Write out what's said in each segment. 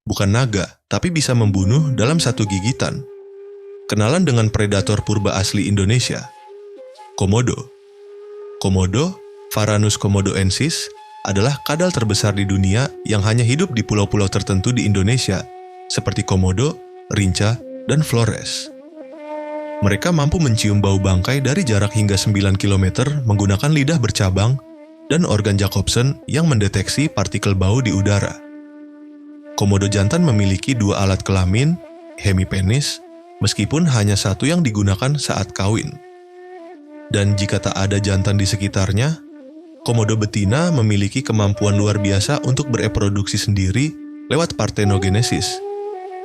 bukan naga, tapi bisa membunuh dalam satu gigitan. Kenalan dengan predator purba asli Indonesia, komodo. Komodo, Varanus komodoensis, adalah kadal terbesar di dunia yang hanya hidup di pulau-pulau tertentu di Indonesia, seperti Komodo, Rinca, dan Flores. Mereka mampu mencium bau bangkai dari jarak hingga 9 km menggunakan lidah bercabang dan organ Jacobson yang mendeteksi partikel bau di udara. Komodo jantan memiliki 2 alat kelamin, hemipenis, meskipun hanya satu yang digunakan saat kawin. Dan jika tak ada jantan di sekitarnya, komodo betina memiliki kemampuan luar biasa untuk bereproduksi sendiri lewat partenogenesis,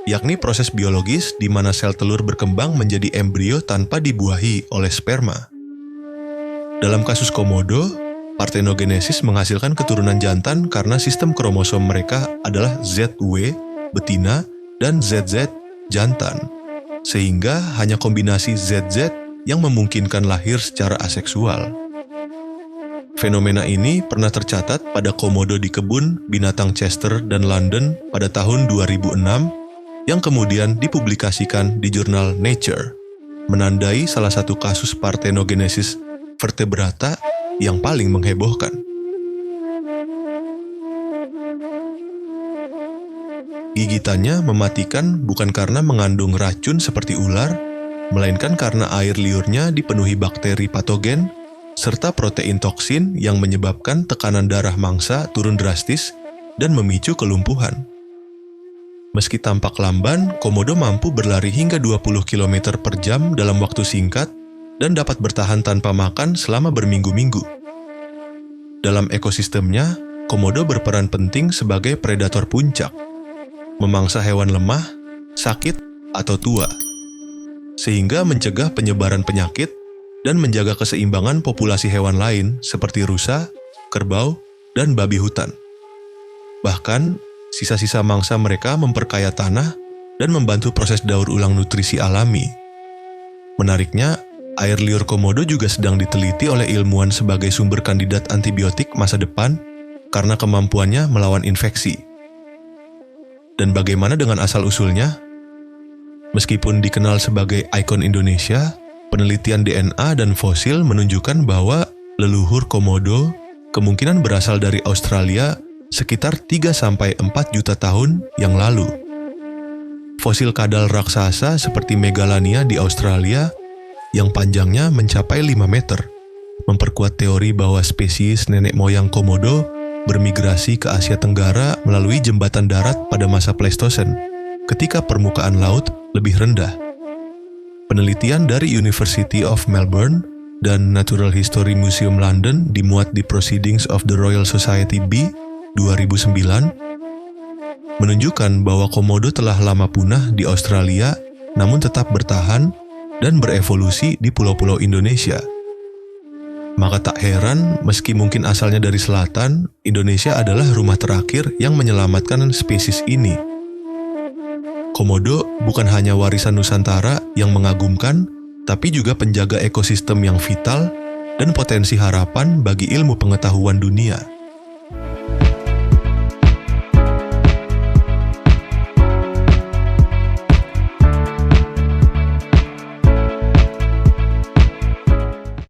yakni proses biologis di mana sel telur berkembang menjadi embrio tanpa dibuahi oleh sperma. Dalam kasus komodo, partenogenesis menghasilkan keturunan jantan karena sistem kromosom mereka adalah ZW, betina, dan ZZ, jantan. Sehingga hanya kombinasi ZZ yang memungkinkan lahir secara aseksual. Fenomena ini pernah tercatat pada komodo di kebun binatang Chester dan London pada tahun 2006 yang kemudian dipublikasikan di jurnal Nature, menandai salah satu kasus partenogenesis vertebrata yang paling menghebohkan. Gigitannya mematikan bukan karena mengandung racun seperti ular, melainkan karena air liurnya dipenuhi bakteri patogen serta protein toksin yang menyebabkan tekanan darah mangsa turun drastis dan memicu kelumpuhan. Meski tampak lamban, komodo mampu berlari hingga 20 km per jam dalam waktu singkat dan dapat bertahan tanpa makan selama berminggu-minggu. Dalam ekosistemnya, komodo berperan penting sebagai predator puncak, memangsa hewan lemah, sakit, atau tua, sehingga mencegah penyebaran penyakit dan menjaga keseimbangan populasi hewan lain seperti rusa, kerbau, dan babi hutan. Bahkan, sisa-sisa mangsa mereka memperkaya tanah dan membantu proses daur ulang nutrisi alami. Menariknya, air liur komodo juga sedang diteliti oleh ilmuwan sebagai sumber kandidat antibiotik masa depan karena kemampuannya melawan infeksi. Dan bagaimana dengan asal-usulnya? Meskipun dikenal sebagai ikon Indonesia, penelitian DNA dan fosil menunjukkan bahwa leluhur komodo kemungkinan berasal dari Australia sekitar 3-4 juta tahun yang lalu. Fosil kadal raksasa seperti Megalania di Australia yang panjangnya mencapai 5 meter, memperkuat teori bahwa spesies nenek moyang komodo bermigrasi ke Asia Tenggara melalui jembatan darat pada masa Pleistosen, ketika permukaan laut lebih rendah. Penelitian dari University of Melbourne dan Natural History Museum London dimuat di Proceedings of the Royal Society B 2009 menunjukkan bahwa komodo telah lama punah di Australia namun tetap bertahan dan berevolusi di pulau-pulau Indonesia. Maka tak heran meski mungkin asalnya dari selatan, Indonesia adalah rumah terakhir yang menyelamatkan spesies ini. Komodo bukan hanya warisan Nusantara yang mengagumkan, tapi juga penjaga ekosistem yang vital dan potensi harapan bagi ilmu pengetahuan dunia.